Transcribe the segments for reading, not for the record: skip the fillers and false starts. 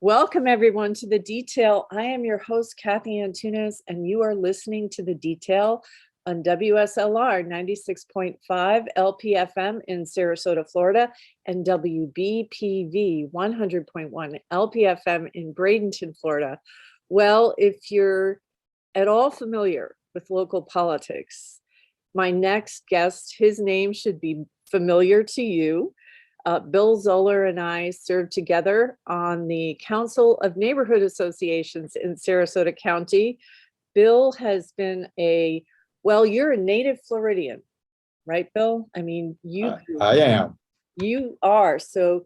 Welcome everyone to The Detail. I am your host, Kathy Antunes, and you are listening to The Detail on WSLR 96.5 LPFM in Sarasota, Florida, and WBPV 100.1 LPFM in Bradenton, Florida. Well, if you're at all familiar with local politics, my next guest, his name should be familiar to you. Bill Zoller and I served together on the Council of Neighborhood Associations in Sarasota County. Bill has been you're a native Floridian, right, Bill? I mean, I am. You are. So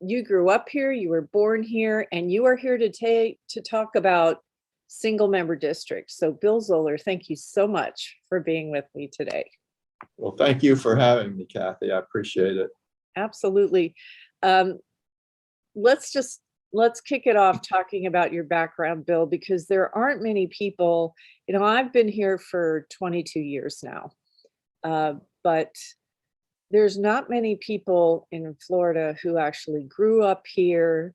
you grew up here, you were born here, and you are here to talk about single member districts. So Bill Zoller, thank you so much for being with me today. Well, thank you for having me, Kathy. I appreciate it. Absolutely. Let's kick it off talking about your background, Bill, because there aren't many people, I've been here for 22 years now, but there's not many people in Florida who actually grew up here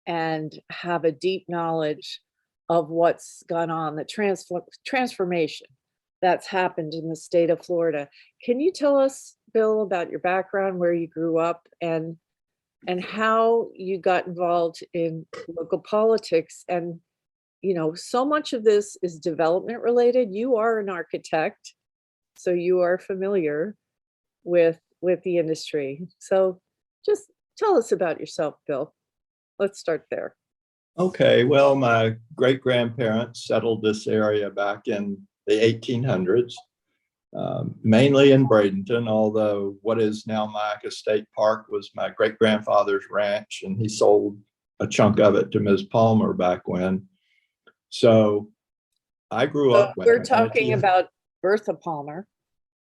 and have a deep knowledge of what's gone on, the transformation that's happened in the state of Florida. Can you tell us, Bill, about your background, where you grew up, and how you got involved in local politics? And so much of this is development related. You are an architect, so you are familiar with the industry. So just tell us about yourself, Bill. Let's start there. Okay, well, my great-grandparents settled this area back in the 1800s. Mainly in Bradenton, although what is now Micah State Park was my great-grandfather's ranch, and he sold a chunk of it to Ms. Palmer back when. So I grew up. We're talking about Bertha Palmer.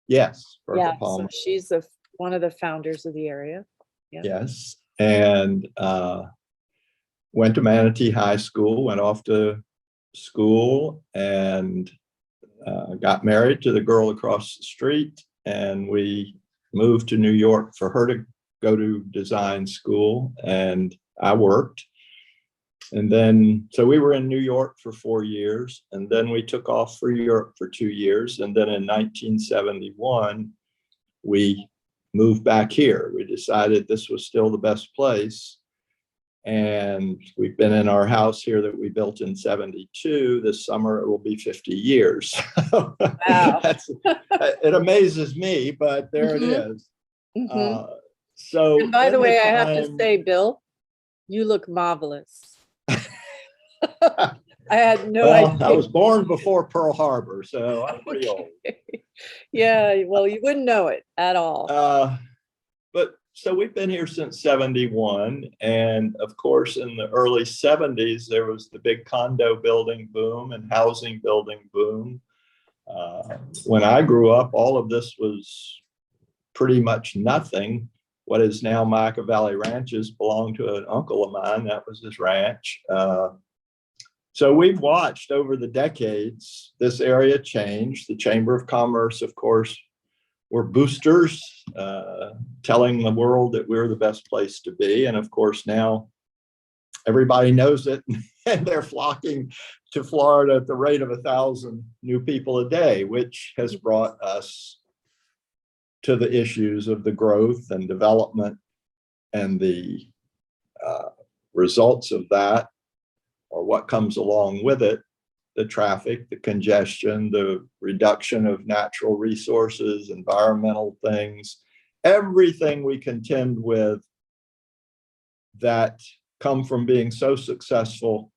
Yes, Bertha Palmer. So she's one of the founders of the area. Yeah. Yes, and went to Manatee High School, went off to school, and got married to the girl across the street, and we moved to New York for her to go to design school, and I worked. And then, so we were in New York for 4 years, and then we took off for Europe for 2 years. And then in 1971, we moved back here. We decided this was still the best place. And we've been in our house here that we built in 72. This summer it will be 50 years. Wow. It amazes me, but there it is. So, and by the way, I have to say, Bill, you look marvelous. I had no idea. I was born before Pearl Harbor, so I'm pretty old. Yeah, well, you wouldn't know it at all. So we've been here since 71. And of course, in the early 70s, there was the big condo building boom and housing building boom. When I grew up, all of this was pretty much nothing. What is now Micah Valley Ranches belonged to an uncle of mine. That was his ranch. So we've watched over the decades this area change. The Chamber of Commerce, of course, we're boosters, telling the world that we're the best place to be. And of course, now everybody knows it, and they're flocking to Florida at the rate of 1,000 new people a day, which has brought us to the issues of the growth and development and the results of that, or what comes along with it. The traffic, the congestion, the reduction of natural resources, environmental things, everything we contend with that come from being so successful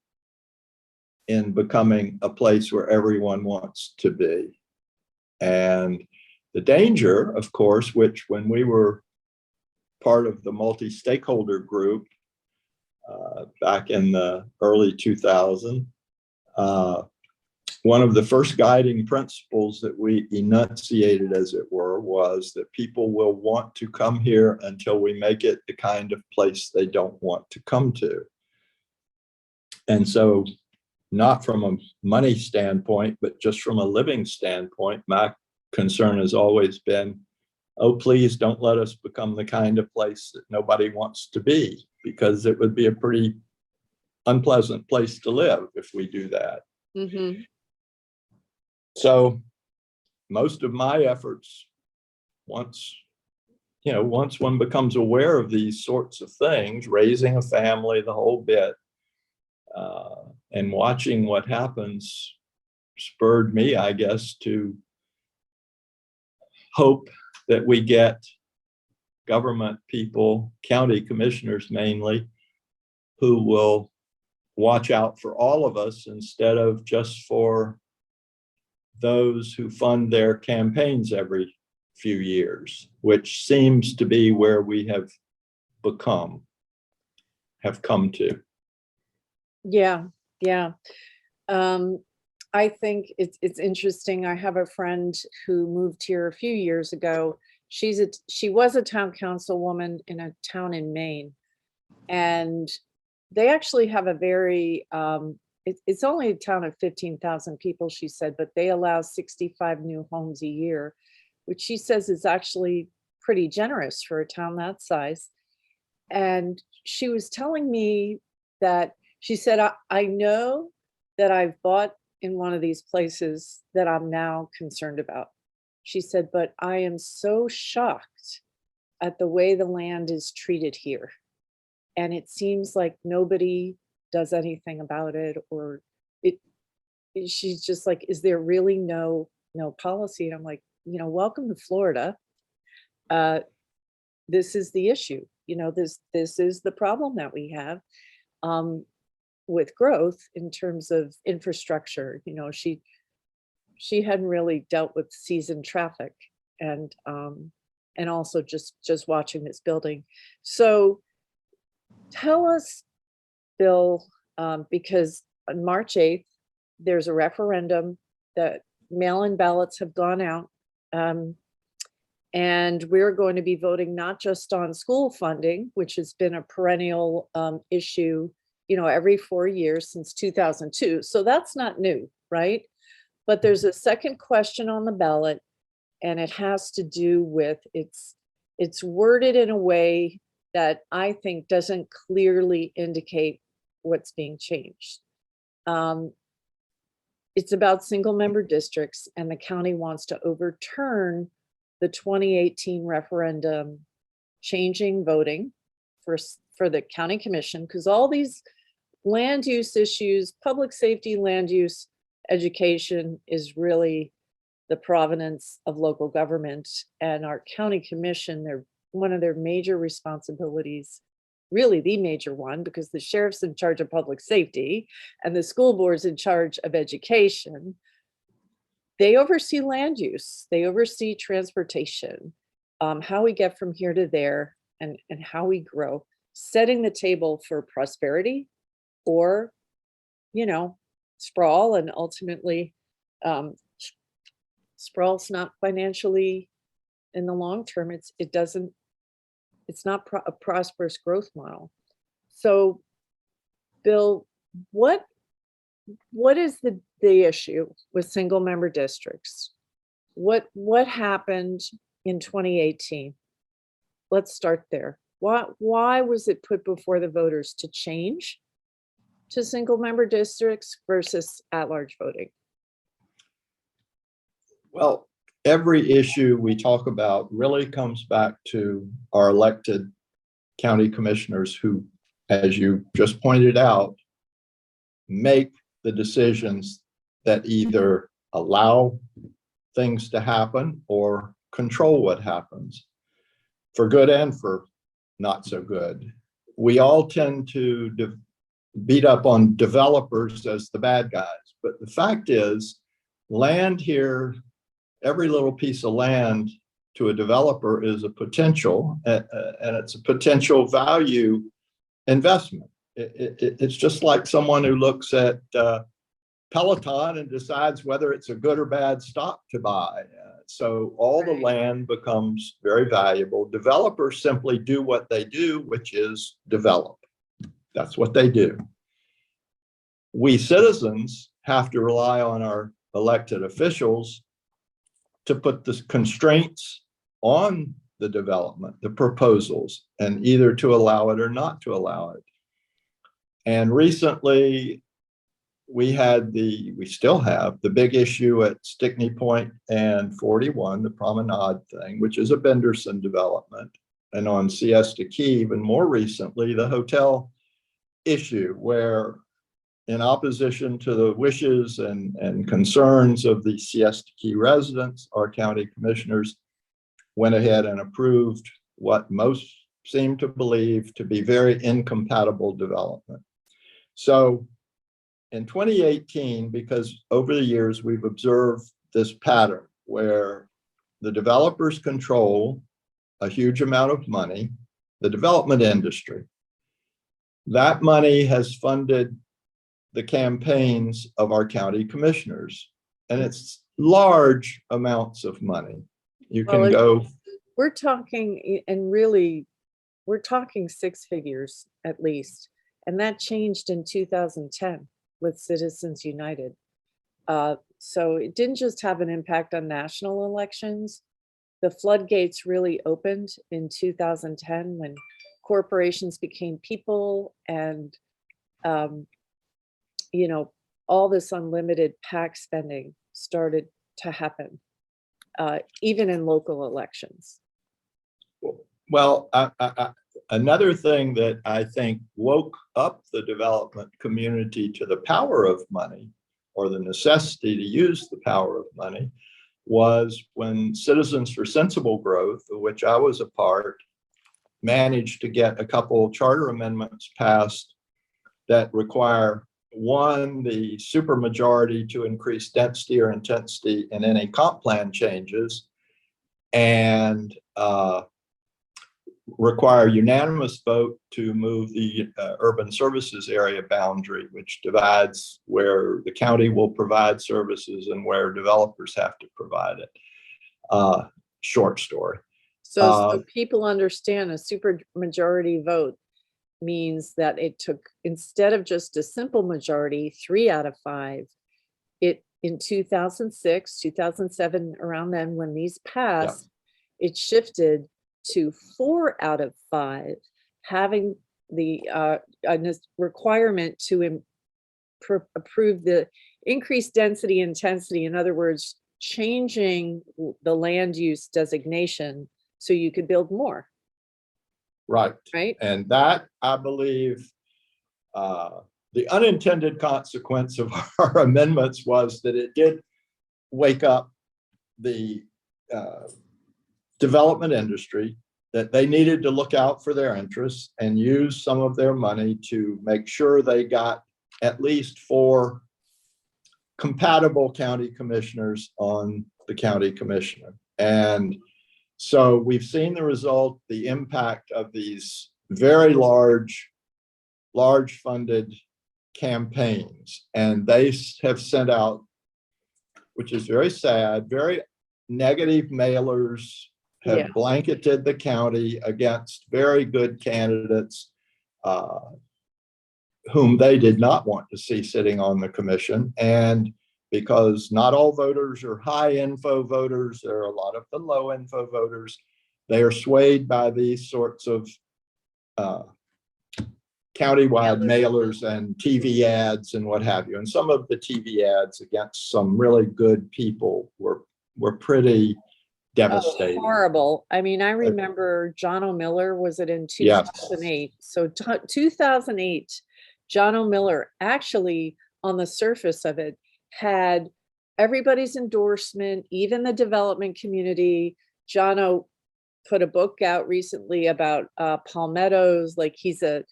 in becoming a place where everyone wants to be. And the danger, of course, which when we were part of the multi-stakeholder group back in the early 2000s, one of the first guiding principles that we enunciated, as it were, was that people will want to come here until we make it the kind of place they don't want to come to. And so, not from a money standpoint, but just from a living standpoint, my concern has always been, oh, please don't let us become the kind of place that nobody wants to be, because it would be a pretty unpleasant place to live if we do that. Mm-hmm. So most of my efforts, once one becomes aware of these sorts of things, raising a family, the whole bit, and watching what happens, spurred me, I guess, to hope that we get government people, county commissioners mainly, who will watch out for all of us instead of just for those who fund their campaigns every few years, which seems to be where we have come to. Yeah, yeah. I think it's interesting. I have a friend who moved here a few years ago. She was a town councilwoman in a town in Maine, and they actually have a very it's only a town of 15,000 people, she said, but they allow 65 new homes a year, which she says is actually pretty generous for a town that size. And she was telling me that she said, I know that I've bought in one of these places that I'm now concerned about. She said, but I am so shocked at the way the land is treated here. And it seems like nobody does anything about it, or she's just like, is there really no policy? And I'm like, welcome to Florida. This is the issue. This is the problem that we have with growth in terms of infrastructure. She hadn't really dealt with season traffic, and also just watching this building. So tell us, Bill, because on March 8th, there's a referendum that mail-in ballots have gone out. And we're going to be voting not just on school funding, which has been a perennial issue, every 4 years since 2002. So that's not new, right? But there's a second question on the ballot, and it has to do with it's worded in a way that I think doesn't clearly indicate what's being changed. It's about single member districts, and the county wants to overturn the 2018 referendum changing voting for the county commission, because all these land use issues, public safety, land use, education is really the provenance of local government, and our county commission, one of their major responsibilities, really the major one, because the sheriff's in charge of public safety and the school board's in charge of education. They oversee land use, they oversee transportation, how we get from here to there, and how we grow, setting the table for prosperity or, sprawl. And ultimately, sprawl's not financially, in the long term, it's not a prosperous growth model. So, Bill, what is the issue with single member districts? What happened in 2018? Let's start there. Why was it put before the voters to change to single member districts versus at-large voting? Well, every issue we talk about really comes back to our elected county commissioners who, as you just pointed out, make the decisions that either allow things to happen or control what happens, for good and for not so good. We all tend to beat up on developers as the bad guys, but the fact is, land here, every little piece of land to a developer is a potential, and it's a potential value investment. It's just like someone who looks at Peloton and decides whether it's a good or bad stock to buy. So all the land becomes very valuable. Developers simply do what they do, which is develop. That's what they do. We citizens have to rely on our elected officials to put the constraints on the development, the proposals, and either to allow it or not to allow it. And recently, we still have the big issue at Stickney Point and 41, the promenade thing, which is a Benderson development. And on Siesta Key, even more recently, the hotel issue, where in opposition to the wishes and concerns of the Siesta Key residents, our county commissioners went ahead and approved what most seem to believe to be very incompatible development. So in 2018, because over the years we've observed this pattern where the developers control a huge amount of money, the development industry. That money has funded the campaigns of our county commissioners, and it's large amounts of money. You can go. We're talking, and really, we're talking six figures at least. And that changed in 2010 with Citizens United. So it didn't just have an impact on national elections. The floodgates really opened in 2010 when corporations became people, and you know, all this unlimited PAC spending started to happen, even in local elections. Well, another thing that I think woke up the development community to the power of money, or the necessity to use the power of money, was when Citizens for Sensible Growth, of which I was a part, managed to get a couple charter amendments passed that require, one, the supermajority to increase density or intensity in any comp plan changes, and require unanimous vote to move the urban services area boundary, which divides where the county will provide services and where developers have to provide it. Short story. So people understand a super majority vote means that it took, instead of just a simple majority, 3 out of 5, it in 2006, 2007, around then when these passed, it shifted to 4 out of 5, having the requirement to approve the increased density intensity. In other words, changing the land use designation so you could build more. Right. And that, I believe, the unintended consequence of our amendments was that it did wake up the development industry, that they needed to look out for their interests and use some of their money to make sure they got at least 4 compatible county commissioners on the county commissioner. And so we've seen the result, the impact of these very large funded campaigns. And they have sent out, which is very sad, very negative mailers, have blanketed the county against very good candidates whom they did not want to see sitting on the commission. And because not all voters are high info voters, there are a lot of the low info voters. They are swayed by these sorts of countywide mailers and TV ads and what have you. And some of the TV ads against some really good people were pretty devastating. Oh, horrible. I mean, I remember John O'Miller, was it in 2008? Yes. So 2008, John O'Miller actually, on the surface of it, had everybody's endorsement, even the development community. John O put a book out recently about palmettos, like he's a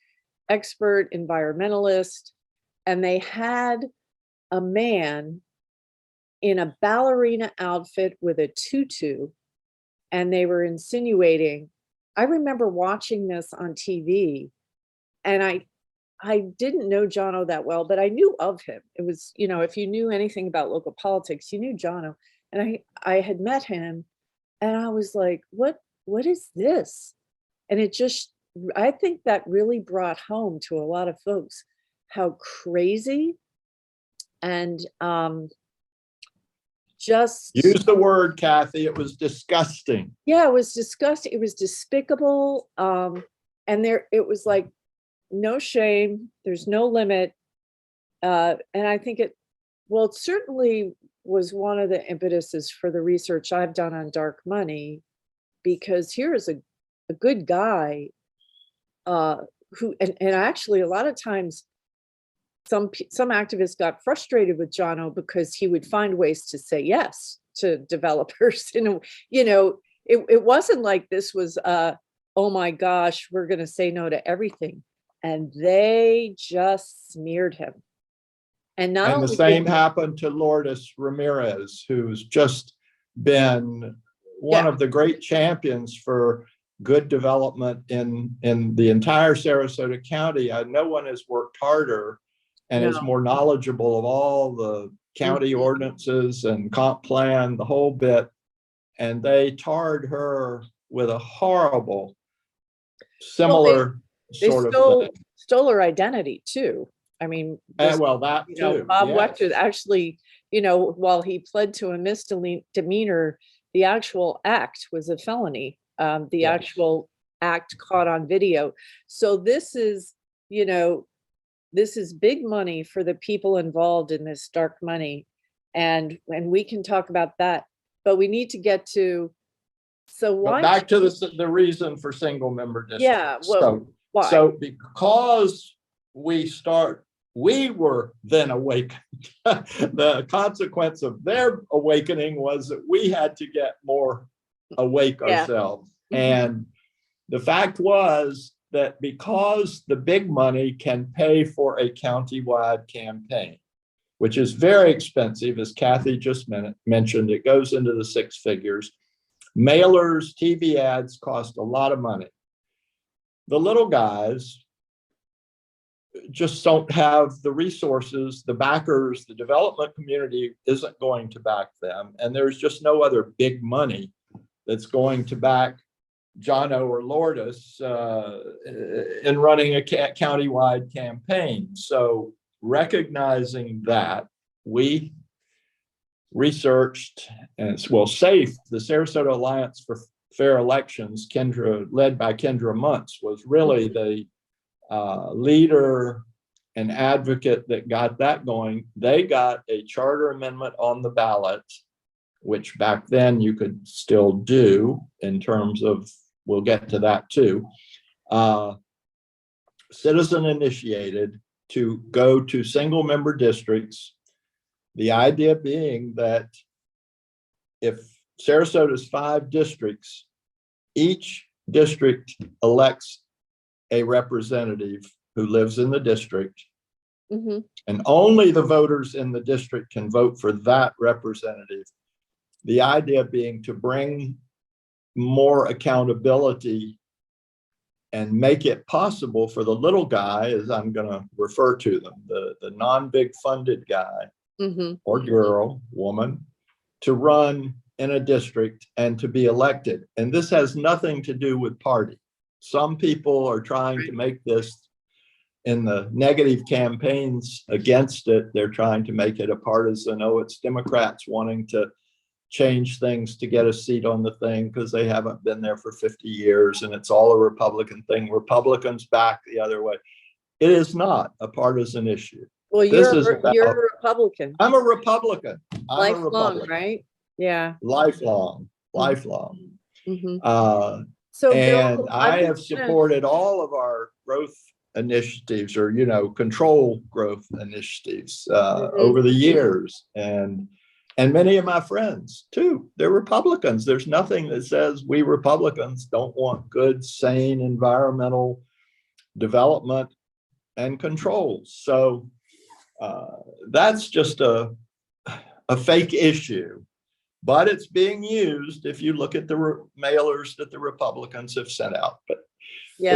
expert environmentalist, and they had a man in a ballerina outfit with a tutu, and they were insinuating. I remember watching this on TV, and I didn't know Jono that well, but I knew of him. It was, you know, if you knew anything about local politics, you knew Jono. And I had met him, and I was like, what is this? And it just, I think that really brought home to a lot of folks how crazy and just use the word, Kathy. It was disgusting. Yeah, it was disgusting. It was despicable. And it was like no shame, there's no limit. And I think it certainly was one of the impetuses for the research I've done on dark money, because here is a good guy and actually a lot of times some activists got frustrated with John O because he would find ways to say yes to developers. It wasn't like this was oh my gosh, we're going to say no to everything. And they just smeared him. And not And the only same happened to Lourdes Ramirez, who's just been one of the great champions for good development in the entire Sarasota County. No one has worked harder and is more knowledgeable of all the county ordinances and comp plan, the whole bit. And they tarred her with a horrible, similar sort of thing. Stole her identity too. I mean, that too. Bob Wechter actually, while he pled to a misdemeanor, the actual act was a felony. The actual act caught on video. So this is big money for the people involved in this dark money. And we can talk about that, but we need to get to, back to the reason for single member districts. Yeah. Well, why? So because we were then awakened. The consequence of their awakening was that we had to get more awake ourselves. And the fact was that because the big money can pay for a countywide campaign, which is very expensive, as Kathy just mentioned, it goes into the six figures. Mailers, TV ads cost a lot of money. The little guys just don't have the resources, the backers, the development community isn't going to back them. And there's just no other big money that's going to back John O. or Lourdes in running a countywide campaign. So recognizing that, we researched, and SAFE, the Sarasota Alliance for Fair Elections, led by Kendra Muntz, was really the leader and advocate that got that going. They got a charter amendment on the ballot, which back then you could still do in terms of, we'll get to that too, citizen initiated, to go to single member districts. The idea being that if Sarasota's 5 districts, each district elects a representative who lives in the district, and only the voters in the district can vote for that representative. The idea being to bring more accountability and make it possible for the little guy, as I'm going to refer to them, the non-big funded guy or girl, woman, to run in a district and to be elected. And this has nothing to do with party. Some people are trying to make this, in the negative campaigns against it, they're trying to make it a partisan. Oh, it's Democrats wanting to change things to get a seat on the thing because they haven't been there for 50 years and it's all a Republican thing. Republicans back the other way. It is not a partisan issue. Well, you're a Republican. I'm a Republican. Lifelong, right? Yeah. Lifelong. So and Bill, I have supported all of our growth initiatives, or control growth initiatives over the years, and many of my friends too, they're Republicans. There's nothing that says we Republicans don't want good, sane environmental development and controls. So that's just a fake issue. But it's being used if you look at the mailers that the Republicans have sent out. But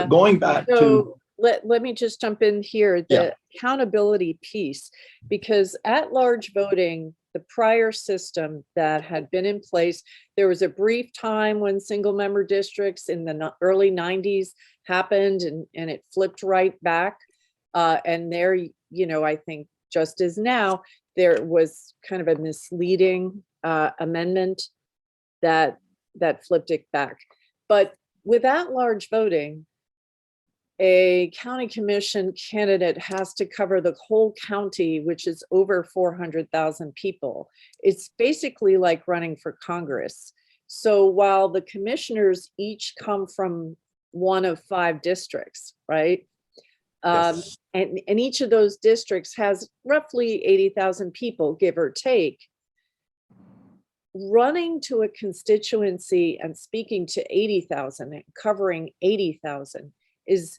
going back to... Let me just jump in here, the accountability piece, because at-large voting, the prior system that had been in place, there was a brief time when single-member districts in the early 90s happened, and it flipped right back. And there, I think just as now, there was kind of a misleading amendment that flipped it back. But with at-large voting, a county commission candidate has to cover the whole county, which is over 400,000 people. It's basically like running for Congress. So while the commissioners each come from one of 5 districts, right? Yes. And each of those districts has roughly 80,000 people, give or take. Running to a constituency and speaking to 80,000 and covering 80,000 is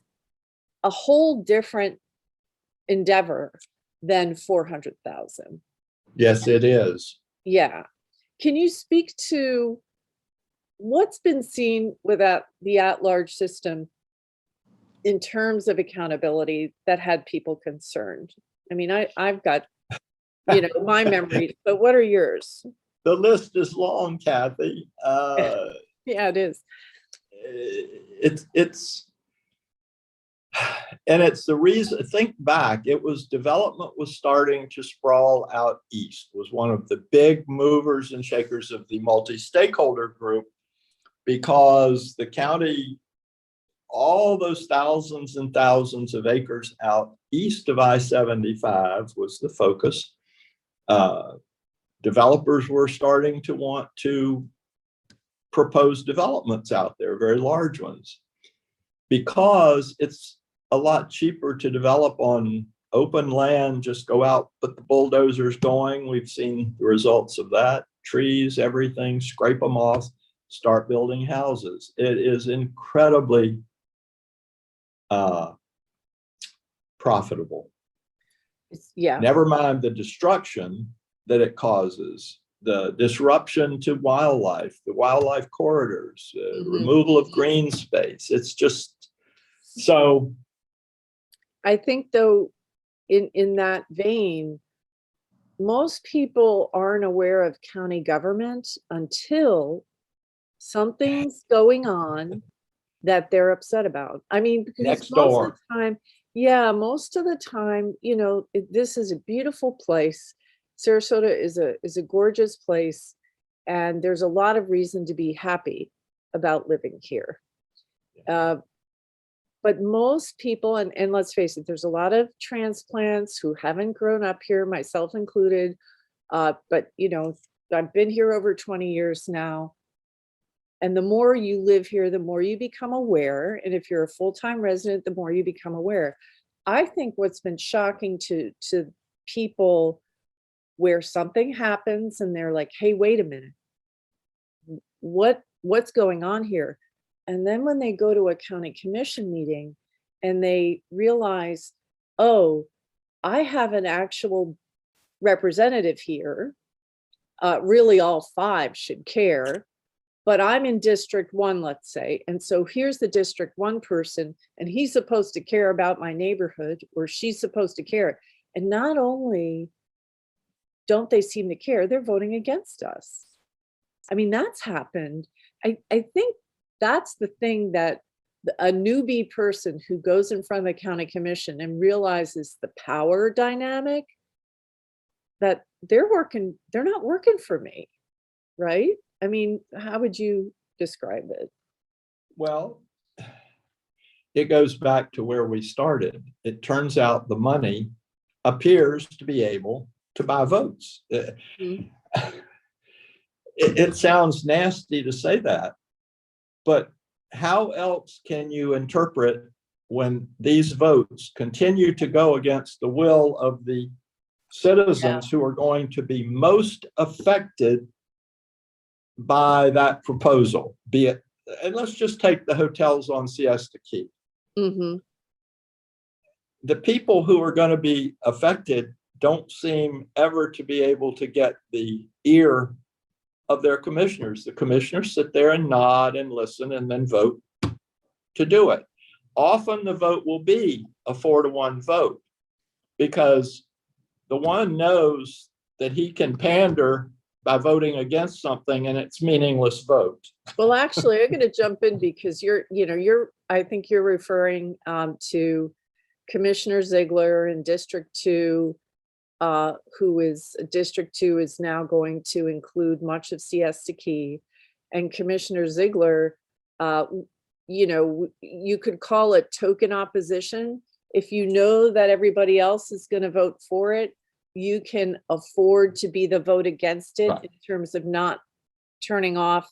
a whole different endeavor than 400,000. Yes, it is. Yeah. Can you speak to what's been seen with the at-large system in terms of accountability that had people concerned? I mean, I've got, my memories, but what are yours? The list is long, Kathy. Yeah, it is. And it's the reason, think back, development was starting to sprawl out east, was one of the big movers and shakers of the multi-stakeholder group, because the county, all those thousands and thousands of acres out east of I-75 was the focus. Developers were starting to want to propose developments out there, very large ones, because it's a lot cheaper to develop on open land, just go out, put the bulldozers going. We've seen the results of that, trees, everything, scrape them off, start building houses. It is incredibly profitable. Yeah. Never mind the destruction that it causes, the disruption to wildlife, the wildlife corridors, removal of green space. It's just so. I think, though, in that vein, most people aren't aware of county government until something's going on that they're upset about. I mean, because Next most door. of the time, most of the time, this is a beautiful place. Sarasota is a gorgeous place, and there's a lot of reason to be happy about living here. But most people, and let's face it, there's a lot of transplants who haven't grown up here, myself included. But I've been here over 20 years now. And the more you live here, the more you become aware. And if you're a full-time resident, the more you become aware. I think what's been shocking to people, where something happens and they're like, hey, wait a minute, what's going on here? And then when they go to a county commission meeting and they realize, oh, I have an actual representative here, really all 5 should care, but I'm in District 1, let's say. And so here's the District 1 person, and he's supposed to care about my neighborhood, or she's supposed to care. And not only don't they seem to care, they're voting against us. I mean, that's happened. I think that's the thing, that a newbie person who goes in front of the county commission and realizes the power dynamic, that they're not working for me, right? I mean, how would you describe it? Well, it goes back to where we started. It turns out the money appears to be able to buy votes. It sounds nasty to say that, but how else can you interpret when these votes continue to go against the will of the citizens who are going to be most affected by that proposal? Be it, and let's just take the hotels on Siesta Key. The people who are going to be affected don't seem ever to be able to get the ear of their commissioners. The commissioners sit there and nod and listen and then vote to do it. Often the vote will be a 4-to-1 vote, because the one knows that he can pander by voting against something, and it's meaningless vote. Well, actually, I'm going to jump in, because I think you're referring to Commissioner Ziegler in District 2, who is District 2 is now going to include much of Siesta Key. And Commissioner Ziegler, you know, you could call it token opposition. If you know that everybody else is going to vote for it, you can afford to be the vote against it Right. in terms of not turning off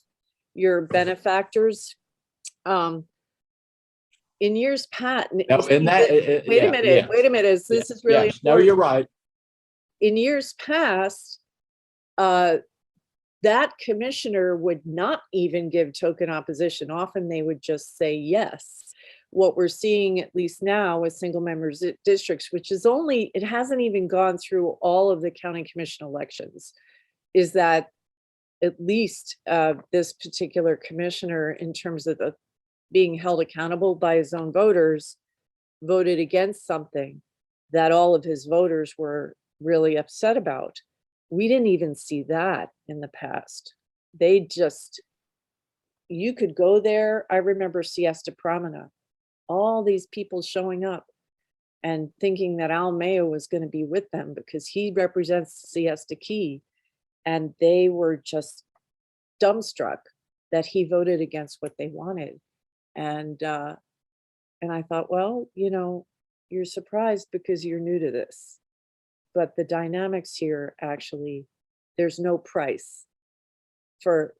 your benefactors. In years past, No, and that, wait a minute, wait a minute, this is really yes, no, important. you're right. In years past, that commissioner would not even give token opposition. Often they would just say yes. What we're seeing, at least now, with single member districts, which is only, it hasn't even gone through all of the county commission elections, is that at least this particular commissioner, in terms of the being held accountable by his own voters, voted against something that all of his voters were really upset about. We didn't even see that in the past. They just, you could go there. I remember Siesta Pramana, all these people showing up and thinking that Al Mayo was going to be with them because he represents Siesta Key. And they were just dumbstruck that he voted against what they wanted. And I thought, well, you know, you're surprised because you're new to this. But the dynamics here, actually, there's no price for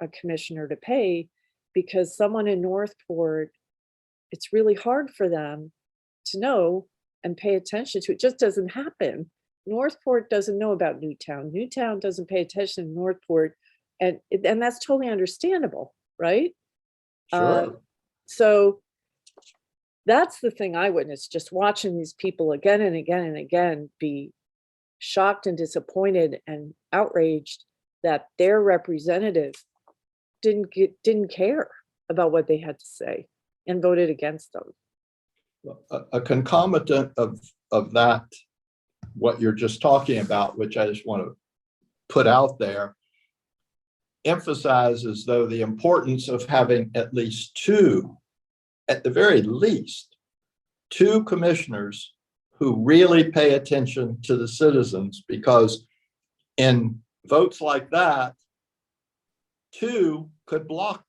a commissioner to pay, because someone in Northport, it's really hard for them to know and pay attention to. It just doesn't happen. Northport doesn't know about Newtown. Newtown doesn't pay attention to Northport. And that's totally understandable, right? Sure. So that's the thing I witnessed, just watching these people again and again and again be shocked and disappointed and outraged that their representative didn't care about what they had to say and voted against them. A concomitant of that, what you're just talking about, which I just want to put out there, emphasizes, though, the importance of having at least two, at the very least, two commissioners who really pay attention to the citizens, because in votes like that, two could block.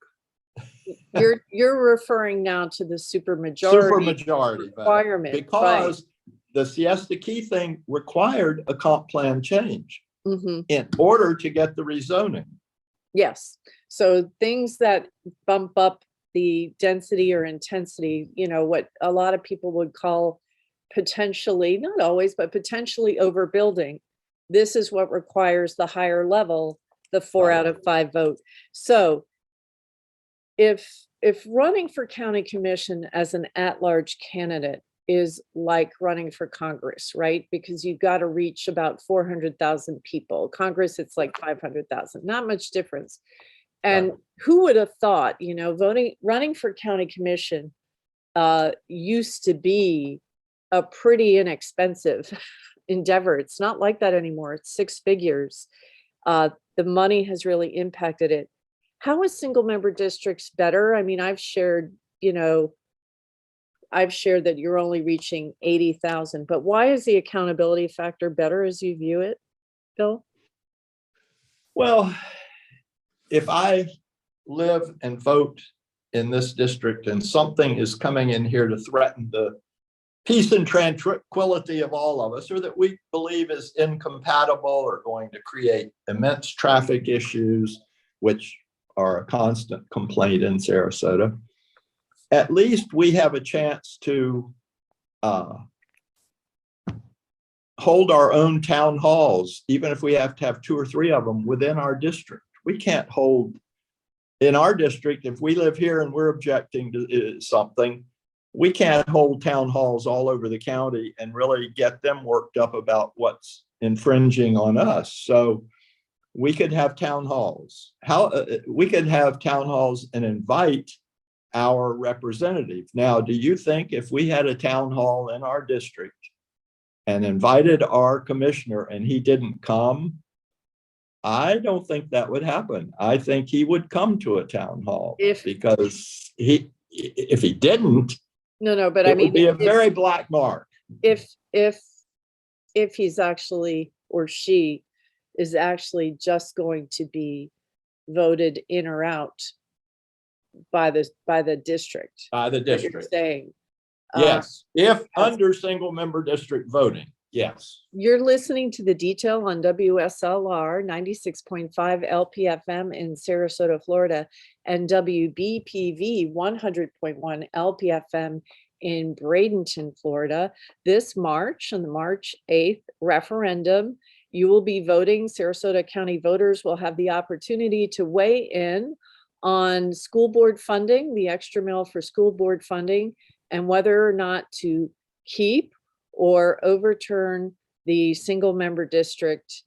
You're referring now to the supermajority requirement, because right. The Siesta Key thing required a comp plan change in order to get the rezoning. Yes. So things that bump up the density or intensity, you know, what a lot of people would call potentially, not always, but potentially overbuilding. This is what requires the higher level, the 4 out of 5 vote. So if running for county commission as an at-large candidate is like running for Congress, right? Because you've got to reach about 400,000 people. Congress, it's like 500,000, not much difference. And who would have thought, you know, running for county commission used to be a pretty inexpensive endeavor. It's not like that anymore. It's 6 figures. The money has really impacted it. How is single member districts better? I mean, I've shared that you're only reaching 80,000, but why is the accountability factor better as you view it, Bill? Well, if I live and vote in this district and something is coming in here to threaten the peace and tranquility of all of us, or that we believe is incompatible or going to create immense traffic issues, which are a constant complaint in Sarasota, at least we have a chance to hold our own town halls, even if we have to have 2 or 3 of them within our district. We can't hold in our district, if we live here and we're objecting to something, we can't hold town halls all over the county and really get them worked up about what's infringing on us. So we could have town halls. We could have town halls and invite our representative. Now, do you think if we had a town hall in our district and invited our commissioner and he didn't come, I don't think that would happen. I think he would come to a town hall, because if he didn't, but it would be a very black mark. If he's actually, or she is actually just going to be voted in or out, by the district. By the What you're district. saying. Yes, if under single member district voting, yes. You're listening to the detail on WSLR 96.5 LPFM in Sarasota, Florida, and WBPV 100.1 LPFM in Bradenton, Florida. This March, on the March 8th referendum, you will be voting. Sarasota County voters will have the opportunity to weigh in on school board funding, the extra mill for school board funding, and whether or not to keep or overturn the single member district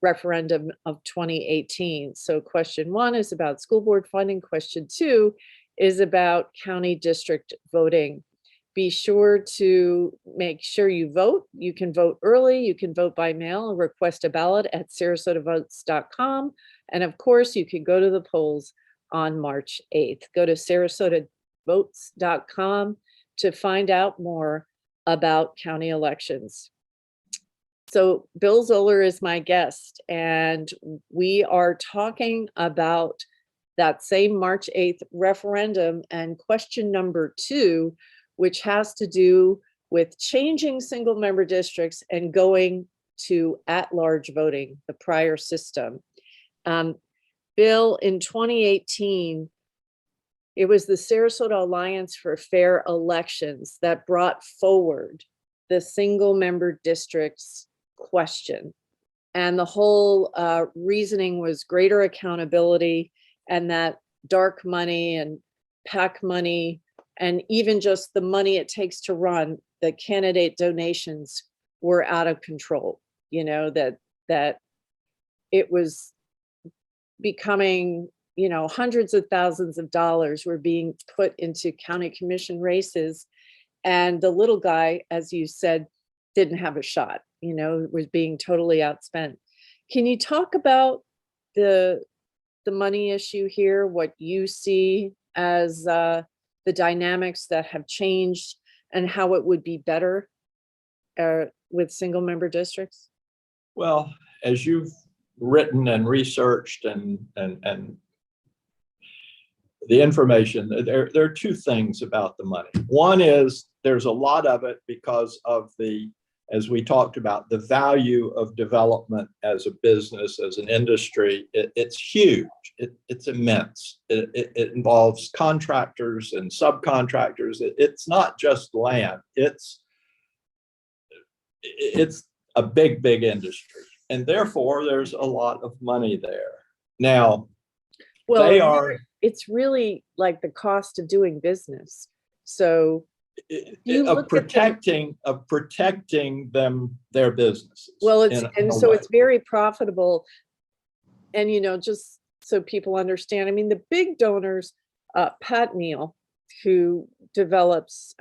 referendum of 2018. So question 1 is about school board funding. Question 2 is about county district voting. Be sure to make sure you vote. You can vote early, you can vote by mail, request a ballot at sarasotavotes.com. And of course, you can go to the polls on March 8th. Go to sarasotavotes.com to find out more about county elections. So Bill Zoller is my guest, and we are talking about that same March 8th referendum and question number 2, which has to do with changing single member districts and going to at-large voting, the prior system. Bill, in 2018, it was the Sarasota Alliance for Fair Elections that brought forward the single member districts question. And the whole reasoning was greater accountability, and that dark money and PAC money, and even just the money it takes to run, the candidate donations were out of control. You know, that it was becoming, you know, hundreds of thousands of dollars were being put into county commission races, and the little guy, as you said, didn't have a shot, you know, was being totally outspent. Can you talk about the money issue here, what you see as the dynamics that have changed and how it would be better with single member districts? Well, as you've written and researched and the information, there are 2 things about the money. One is there's a lot of it because of the, as we talked about, the value of development as a business, as an industry. It's huge. It's immense. It involves contractors and subcontractors. It's not just land. It's a big, big industry. And therefore, there's a lot of money there. Now, well, it's really like the cost of doing business. So of protecting them, their businesses. Well, it's very profitable. And, you know, just so people understand, I mean, the big donors, Pat Neal, who develops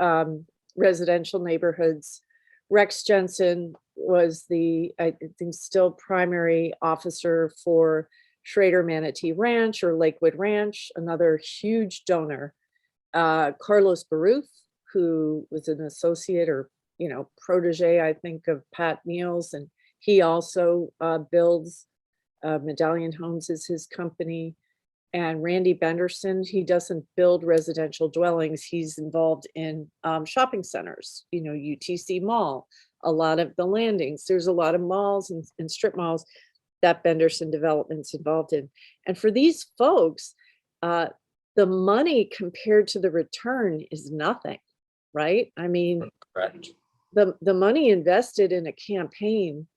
residential neighborhoods, Rex Jensen was the, I think, still primary officer for Schrader Manatee Ranch or Lakewood Ranch, another huge donor. Carlos Baruth, who was an associate or, you know, protege, I think, of Pat Neal's, and he also builds Medallion Homes is his company. And Randy Benderson, he doesn't build residential dwellings. He's involved in shopping centers, you know, UTC Mall, a lot of the landings. There's a lot of malls and strip malls that Benderson Development's involved in. And for these folks, the money compared to the return is nothing, right? I mean, correct. The money invested in a campaign,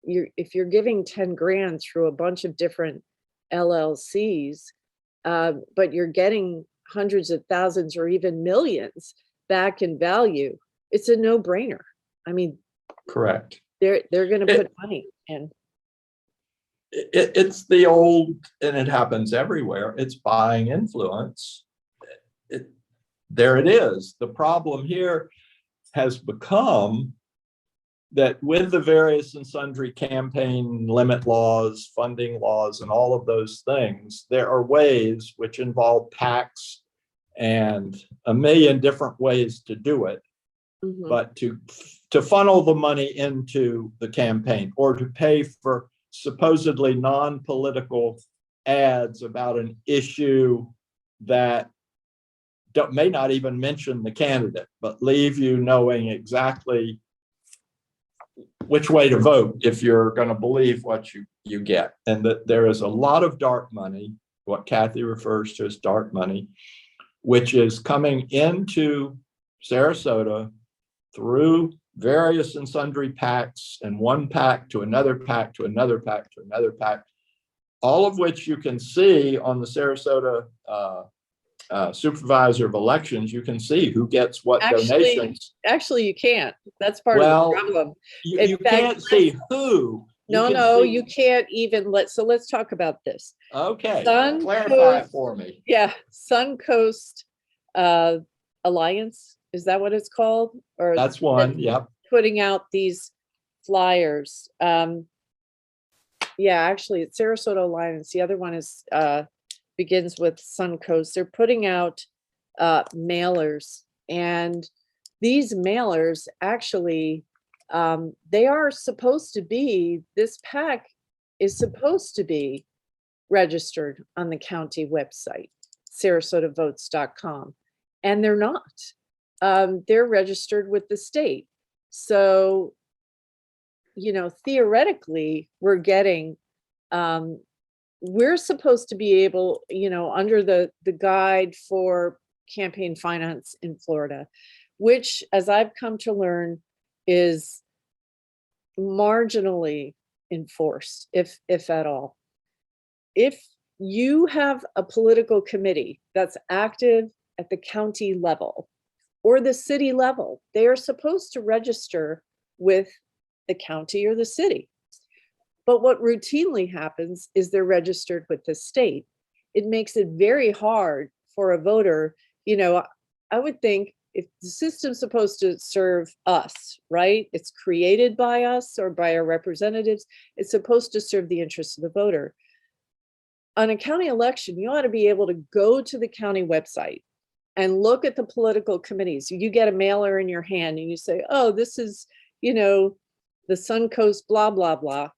if you're giving 10 grand through a bunch of different LLCs, but you're getting hundreds of thousands or even millions back in value, it's a no-brainer. I mean, correct. They're going to put money in. It's the old, and it happens everywhere. It's buying influence. There it is. The problem here has become that with the various and sundry campaign limit laws, funding laws, and all of those things, there are ways which involve PACs and a million different ways to do it. Mm-hmm. But to funnel the money into the campaign or to pay for supposedly non-political ads about an issue that may not even mention the candidate, but leave you knowing exactly which way to vote if you're going to believe what you get. And that there is a lot of dark money, what Kathy refers to as dark money, which is coming into Sarasota through various and sundry PACs, and one PAC to another PAC to another PAC to another PAC, all of which you can see on the Sarasota Supervisor of Elections. You can see who gets what donations. Actually, you can't. That's part of the problem. You can't see who. You can't even so let's talk about this. Okay, clarify it for me. Yeah, Suncoast Alliance, is that what it's called? Or that's one, yep. Putting out these flyers. Yeah, actually, it's Sarasota Alliance. The other one is begins with Suncoast. They're putting out mailers, and these mailers actually they are supposed to be, this PAC is supposed to be registered on the county website, sarasotavotes.com, and they're not. They're registered with the state. So, theoretically, we're getting, we're supposed to be able, under the guide for campaign finance in Florida, which, as I've come to learn, is marginally enforced, if at all. If you have a political committee that's active at the county level or the city level, they are supposed to register with the county or the city. But what routinely happens is they're registered with the state. It makes it very hard for a voter. I would think, if the system's supposed to serve us, right? It's created by us or by our representatives. It's supposed to serve the interests of the voter. On a county election, you ought to be able to go to the county website and look at the political committees. You get a mailer in your hand and you say, oh, this is, the Suncoast blah, blah, blah.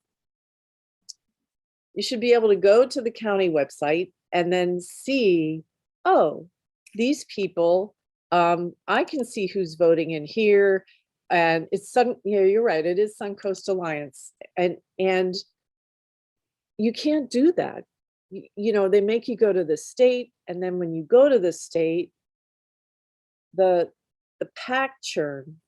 You should be able to go to the county website and then see, oh, these people, I can see who's voting in here. And it's you're right, it is Suncoast Alliance. And you can't do that. They make you go to the state, and then when you go to the state, the PAC churn,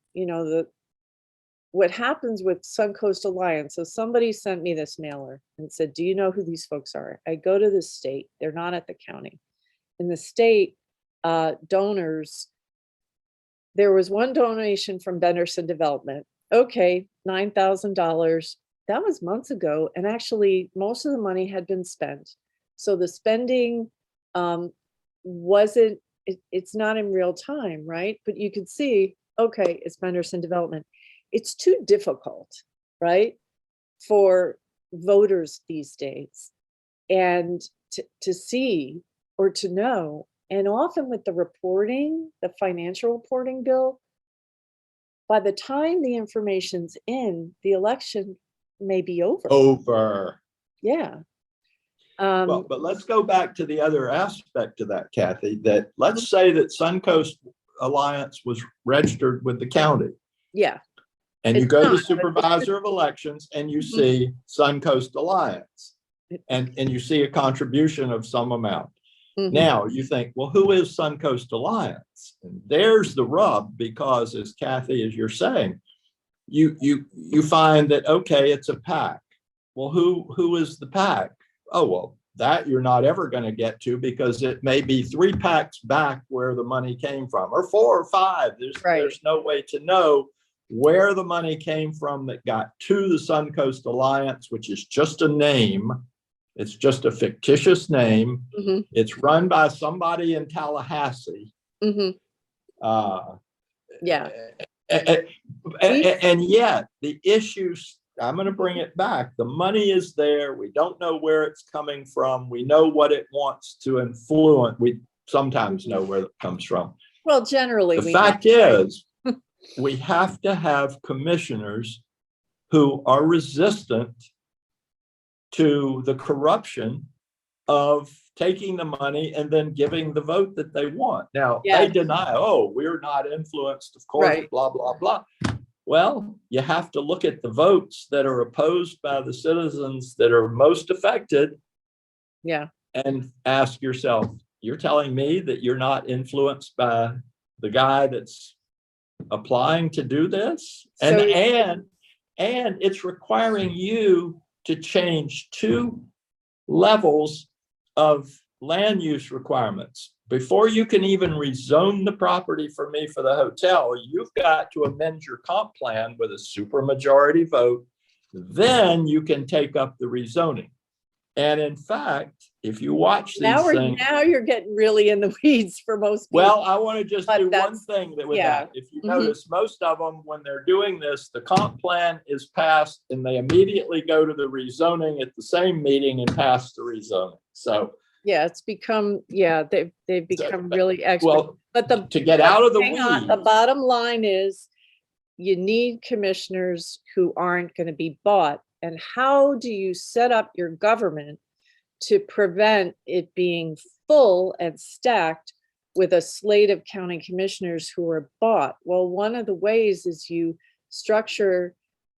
what happens with Suncoast Alliance. So somebody sent me this mailer and said, do you know who these folks are? I go to the state, they're not at the county. In the state, donors, there was one donation from Benderson Development. Okay, $9,000. That was months ago. And actually, most of the money had been spent. So the spending wasn't, it's not in real time, right? But you could see, okay, it's Benderson Development. It's too difficult, right, for voters these days, and to see or to know. And often with the reporting, the financial reporting, Bill, by the time the information's in, the election may be over. Yeah. But let's go back to the other aspect of that, Kathy, that let's say that Suncoast Alliance was registered with the county. Yeah. And you go to the Supervisor of Elections and you see Suncoast Alliance, and you see a contribution of some amount. Mm-hmm. Now you think, well, who is Suncoast Alliance? And there's the rub, because as Kathy, as you're saying, you find that, okay, it's a PAC. Well, who is the PAC? Oh, well, that you're not ever going to get to, because it may be 3 PACs back where the money came from, or 4 or 5. There's no way to know where the money came from that got to the Suncoast Alliance, which is just a name. It's just a fictitious name. Mm-hmm. It's run by somebody in Tallahassee. Mm-hmm. Yeah. And yet the issues, I'm going to bring it back. The money is there. We don't know where it's coming from. We know what it wants to influence. We sometimes know where it comes from. Well, generally, the fact is, we have to have commissioners who are resistant to the corruption of taking the money and then giving the vote that they want. Now, Yeah. they deny, oh, we're not influenced, of course, Right. blah, blah, blah. Well, you have to look at the votes that are opposed by the citizens that are most affected. Yeah. And ask yourself, you're telling me that you're not influenced by the guy that's applying to do this? So And it's requiring you to change 2 levels of land use requirements. Before you can even rezone the property for me for the hotel, you've got to amend your comp plan with a supermajority vote. Then you can take up the rezoning. And in fact, if you watch these things, now you're getting really in the weeds for most people. well, I want to just But do one that's- thing that with yeah. that. If you notice, most of them, when they're doing this, the comp plan is passed and they immediately go to the rezoning at the same meeting and pass the rezoning. So Yeah, it's become, they've become really expert. well, But to get out of the hang on, the weeds, bottom line is you need commissioners who aren't going to be bought. And how do you set up your government to prevent it being full and stacked with a slate of county commissioners who are bought? Well, one of the ways is you structure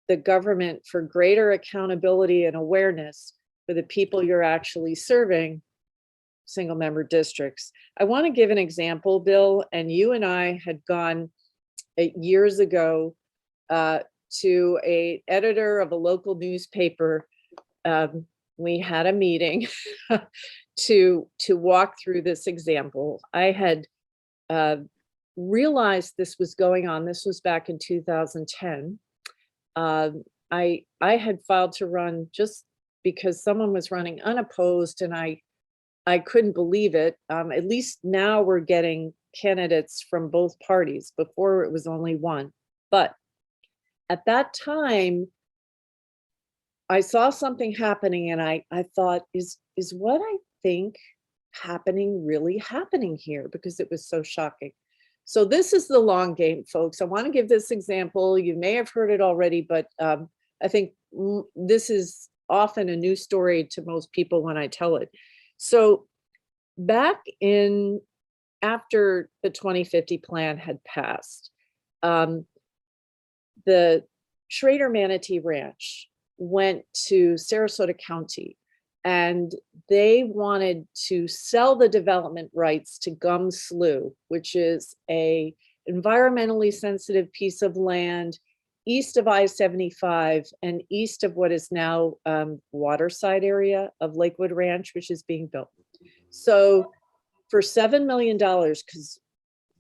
the government for greater accountability and awareness for the people you're actually serving, single member districts. I want to give an example, Bill, and you and I had gone years ago to a editor of a local newspaper. We had a meeting to walk through this example. I had realized this was going on. This was back in 2010. I had filed to run just because someone was running unopposed, and I couldn't believe it. At least now we're getting candidates from both parties. Before it was only one. But at that time, I saw something happening and I thought, is what I think happening really happening here? Because it was so shocking. So this is the long game, folks. I want to give this example. You may have heard it already, but I think this is often a new story to most people when I tell it. So back in, after the 2050 plan had passed, the Schrader Manatee Ranch went to Sarasota County, and they wanted to sell the development rights to Gum Slough, which is a environmentally sensitive piece of land east of I-75 and east of what is now waterside area of Lakewood Ranch, which is being built. So for $7 million, because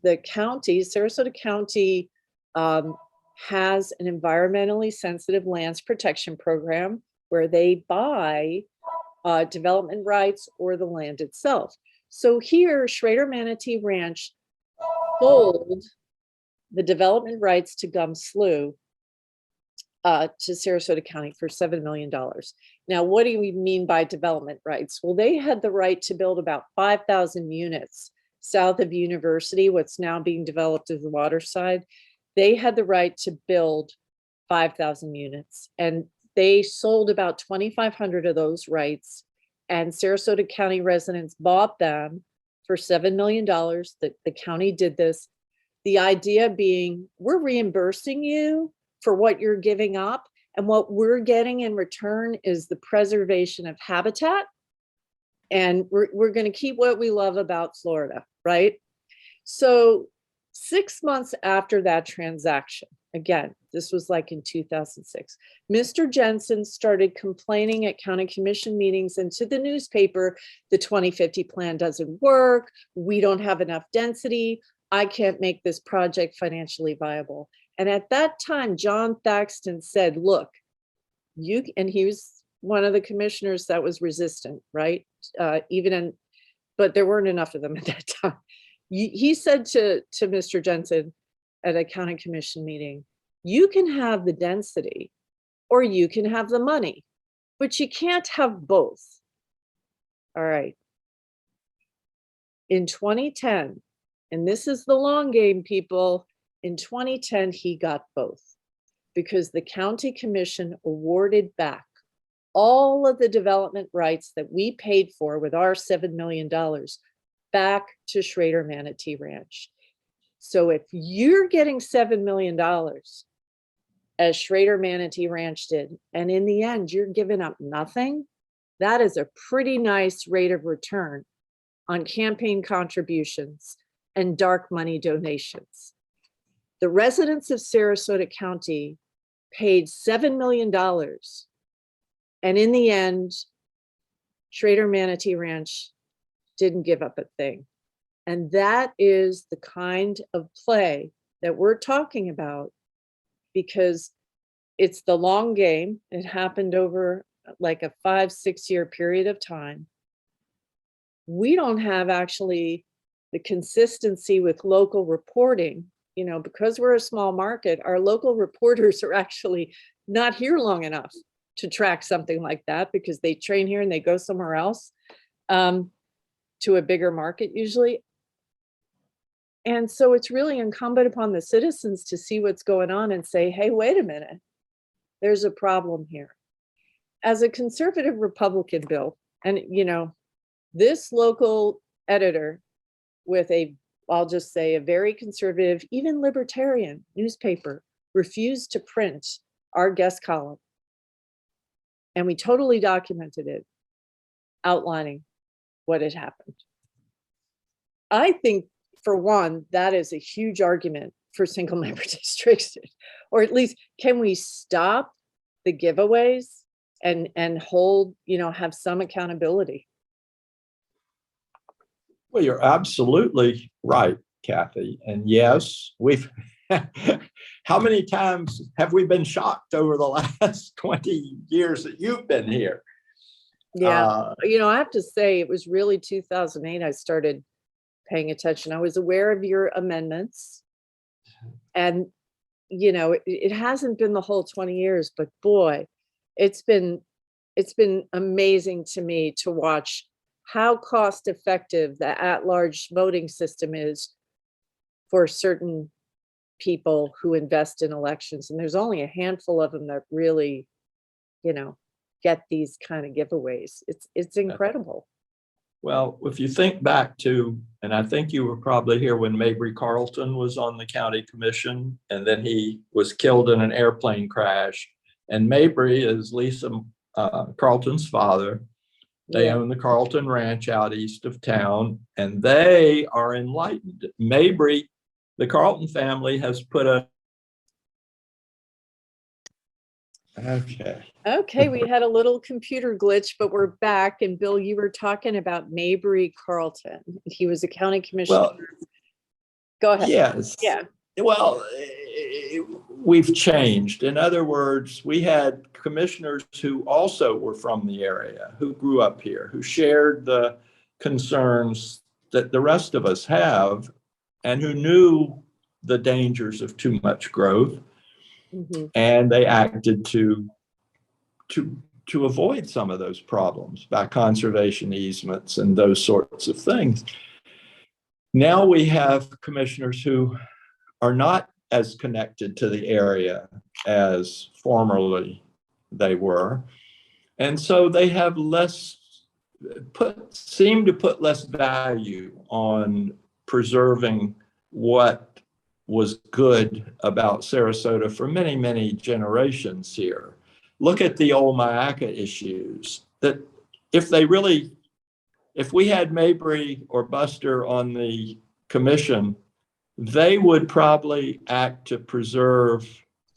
the county, Sarasota County, has an environmentally sensitive lands protection program where they buy development rights or the land itself. So here, Schrader Manatee Ranch sold the development rights to Gum Slough to Sarasota County for $7 million. Now, what do we mean by development rights? Well, they had the right to build about 5,000 units south of University, what's now being developed as the waterside. They had the right to build 5,000 units, and they sold about 2,500 of those rights, and Sarasota County residents bought them for $7 million. The county did this. The idea being, we're reimbursing you for what you're giving up, and what we're getting in return is the preservation of habitat, and we're going to keep what we love about Florida, right? So 6 months after that transaction, again, this was like in 2006, Mr. Jensen started complaining at county commission meetings and to the newspaper, the 2050 plan doesn't work, we don't have enough density, I can't make this project financially viable. And at that time, John Thaxton said, look, and he was one of the commissioners that was resistant, right? But there weren't enough of them at that time. He said to Mr. Jensen at a county commission meeting, you can have the density or you can have the money, but you can't have both. All right. In 2010, and this is the long game, people, in 2010, he got both because the county commission awarded back all of the development rights that we paid for with our $7 million back to Schrader Manatee Ranch. So if you're getting $7 million, as Schrader Manatee Ranch did, and in the end, you're giving up nothing, that is a pretty nice rate of return on campaign contributions and dark money donations. The residents of Sarasota County paid $7 million. And in the end, Schrader Manatee Ranch didn't give up a thing. And that is the kind of play that we're talking about, because it's the long game. It happened over like a 5-6 year period of time. We don't have actually the consistency with local reporting, you know, because we're a small market, our local reporters are actually not here long enough to track something like that, because they train here and they go somewhere else, to a bigger market usually. And so it's really incumbent upon the citizens to see what's going on and say, hey, wait a minute, there's a problem here. As a conservative Republican, Bill, and you know, this local editor with I'll just say a very conservative, even libertarian newspaper refused to print our guest column. And we totally documented it, outlining what had happened. I think, for one, that is a huge argument for single member districts, or at least can we stop the giveaways and hold, you know, have some accountability. Well, you're absolutely right, Kathy. And yes, we've, how many times have we been shocked over the last 20 years that you've been here? Yeah, you know, I have to say, it was really 2008 I started paying attention. I was aware of your amendments, and you know, it hasn't been the whole 20 years, but boy, it's been amazing to me to watch how cost effective the at-large voting system is for certain people who invest in elections. And there's only a handful of them that really, you know, get these kind of giveaways. It's incredible. Well, if you think back to, and I think you were probably here when Mabry Carlton was on the county commission, and then he was killed in an airplane crash. And Mabry is Lisa Carlton's father. They own the Carlton Ranch out east of town, and they are enlightened. Mabry, the Carlton family has put a Okay, we had a little computer glitch, but we're back. And Bill, you were talking about Mabry Carlton. He was a county commissioner. Well, go ahead. Yes. Yeah. Well, we've changed. In other words, we had commissioners who also were from the area, who grew up here, who shared the concerns that the rest of us have, and who knew the dangers of too much growth. Mm-hmm. And they acted to avoid some of those problems by conservation easements and those sorts of things. Now we have commissioners who are not as connected to the area as formerly they were. And so they have seem to put less value on preserving what was good about Sarasota for many, many generations here. Look at the old Mayaca issues, that if we had Mabry or Buster on the commission, they would probably act to preserve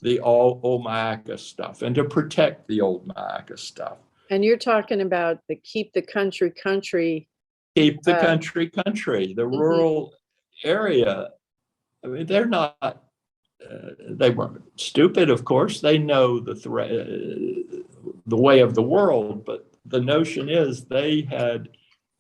the old Mayaca stuff and to protect the old Mayaca stuff. And you're talking about the keep the country. Keep the country, the rural area. I mean, they're not, they weren't stupid, of course. They know the way of the world, but the notion is they had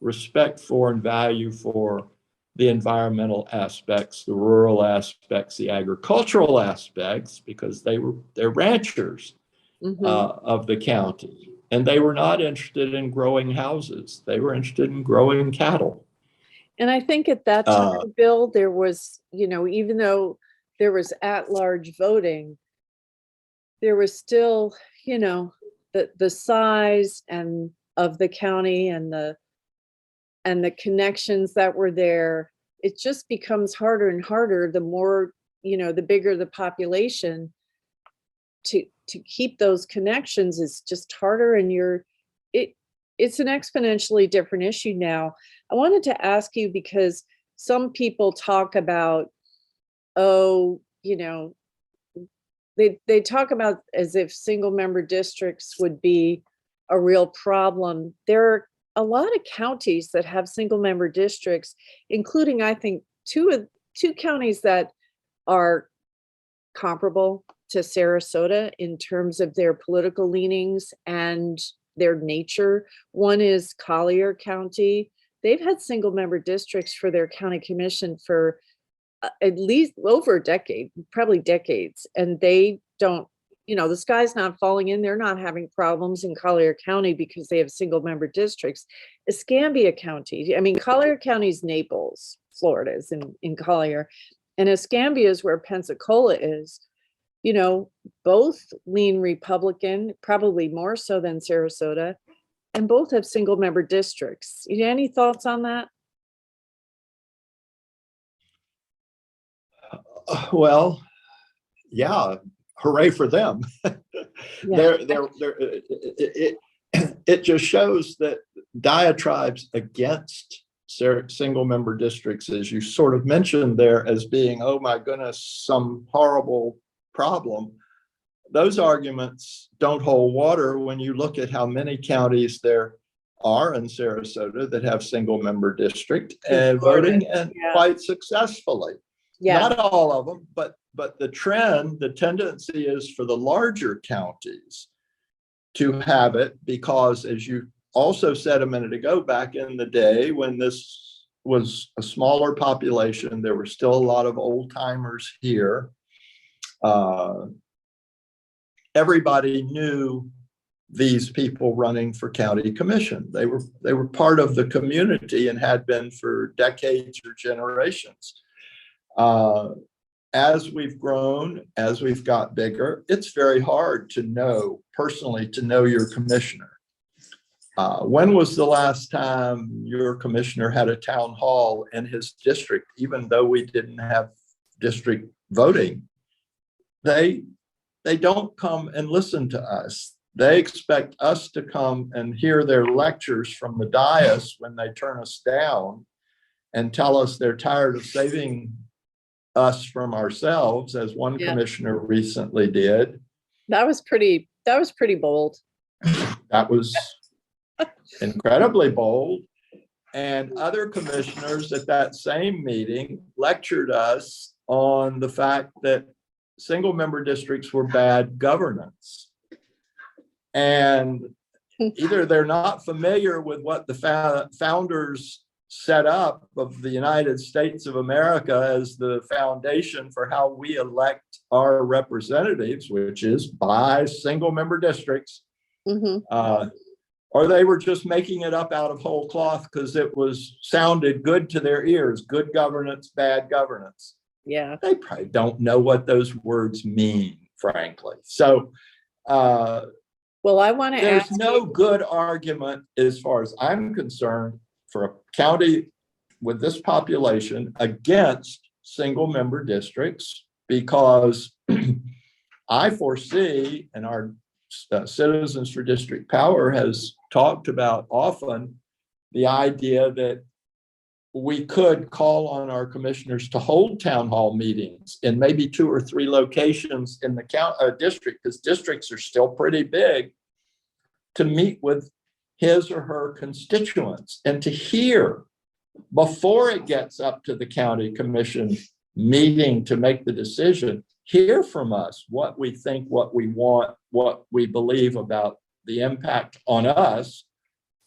respect for and value for the environmental aspects, the rural aspects, the agricultural aspects, because they're ranchers of the county. And they were not interested in growing houses. They were interested in growing cattle. And I think at that time, Bill, there was, you know, even though there was at-large voting, there was still, you know, the size and of the county and the connections that were there, it just becomes harder and harder the more, the bigger the population, to keep those connections is just harder, and it's an exponentially different issue now. I wanted to ask you, because some people talk about, they talk about as if single member districts would be a real problem. There are a lot of counties that have single member districts, including, I think, two counties that are comparable to Sarasota in terms of their political leanings and their nature. One is Collier County. They've had single member districts for their county commission for at least over a decade, probably decades. And they don't, the sky's not falling in. They're not having problems in Collier County because they have single member districts. Escambia County, Collier County's Naples, Florida is in Collier. And Escambia is where Pensacola is. Both lean Republican, probably more so than Sarasota, and both have single member districts. Any thoughts on that? Well, yeah, hooray for them. Yeah. It just shows that diatribes against single member districts, as you sort of mentioned there, as being, oh my goodness, some horrible problem. Those arguments don't hold water when you look at how many counties there are in Sarasota that have single member district and voting, and quite successfully. Yeah. Not all of them, but the tendency is for the larger counties to have it, because, as you also said a minute ago, back in the day when this was a smaller population, there were still a lot of old timers here. Everybody knew these people running for county commission. They were part of the community and had been for decades or generations. As we've grown, as we've got bigger, it's very hard to know your commissioner. When was the last time your commissioner had a town hall in his district? Even though we didn't have district voting, they don't come and listen to us. They expect us to come and hear their lectures from the dais when they turn us down and tell us they're tired of saving us from ourselves, as one commissioner recently did. That was pretty bold. That was incredibly bold. And other commissioners at that same meeting lectured us on the fact that single member districts were bad governance. And either they're not familiar with what the founders set up of the United States of America as the foundation for how we elect our representatives, which is by single member districts, or they were just making it up out of whole cloth because it sounded good to their ears. Good governance, bad governance. Yeah, they probably don't know what those words mean, frankly. So, well, I want to ask. There's no good argument, as far as I'm concerned, for a county with this population against single member districts, because I foresee, and our Citizens for District Power has talked about often, the idea that we could call on our commissioners to hold town hall meetings in maybe 2 or 3 locations in the district, because districts are still pretty big, to meet with his or her constituents and to hear, before it gets up to the county commission meeting to make the decision, hear from us what we think, what we want, what we believe about the impact on us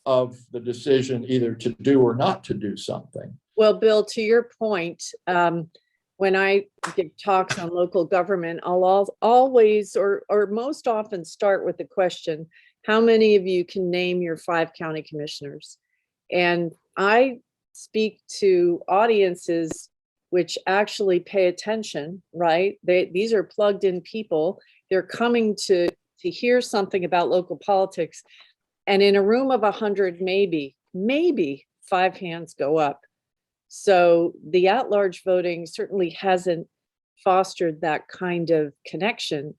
of the decision either to do or not to do something. Well, Bill, to your point, when I give talks on local government, I'll always or most often start with the question, how many of you can name your 5 county commissioners? And I speak to audiences which actually pay attention, right? These are plugged in people. They're coming to to hear something about local politics. And in a room of 100, maybe 5 hands go up. So the at-large voting certainly hasn't fostered that kind of connection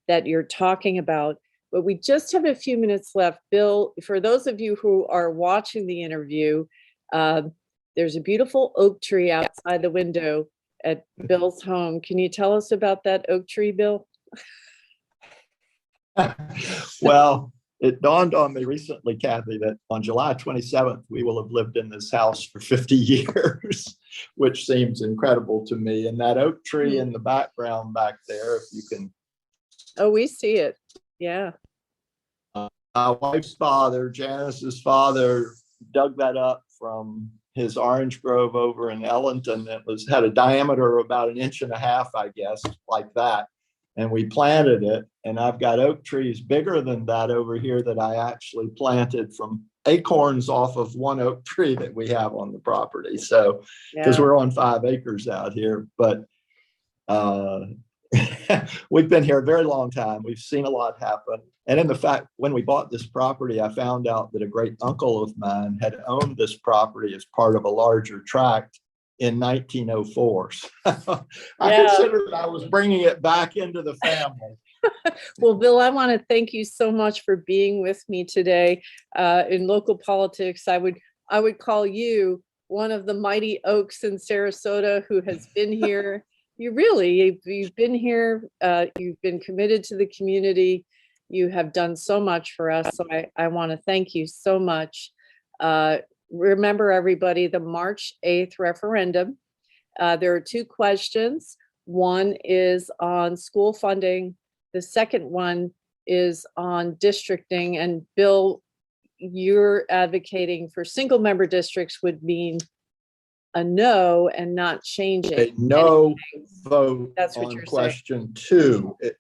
that you're talking about. But we just have a few minutes left. Bill, for those of you who are watching the interview, there's a beautiful oak tree outside the window at Bill's home. Can you tell us about that oak tree, Bill? Well, it dawned on me recently, Kathy, that on July 27th, we will have lived in this house for 50 years, which seems incredible to me. And that oak tree in the background back there, if you can. Oh, we see it. Yeah. My wife's father, Janice's father, dug that up from his orange grove over in Ellington. It had a diameter of about 1.5 inches, I guess, like that. And we planted it. And I've got oak trees bigger than that over here that I actually planted from acorns off of one oak tree that we have on the property. So, because we're on 5 acres out here, but we've been here a very long time. We've seen a lot happen. And in the fact, when we bought this property, I found out that a great uncle of mine had owned this property as part of a larger tract in 1904. So I considered I was bringing it back into the family. Well, Bill, I want to thank you so much for being with me today. In local politics, I would call you one of the mighty oaks in Sarasota who has been here. You've been here. You've been committed to the community. You have done so much for us. So I want to thank you so much. Remember, everybody, the March 8th referendum. There are 2 questions. One is on school funding. The second one is on districting. And Bill, you're advocating for single member districts would mean a no and not changing. A no vote. That's what on you're question saying. 2.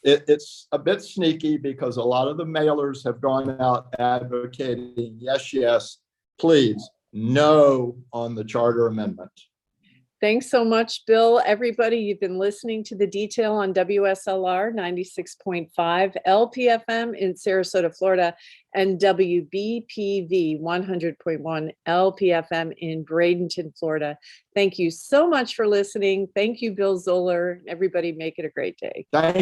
It's a bit sneaky because a lot of the mailers have gone out advocating yes, please, no on the charter amendment. Thanks so much, Bill. Everybody, you've been listening to The Detail on WSLR 96.5 LPFM in Sarasota, Florida, and WBPV 100.1 LPFM in Bradenton, Florida. Thank you so much for listening. Thank you, Bill Zoller. Everybody, make it a great day. Thank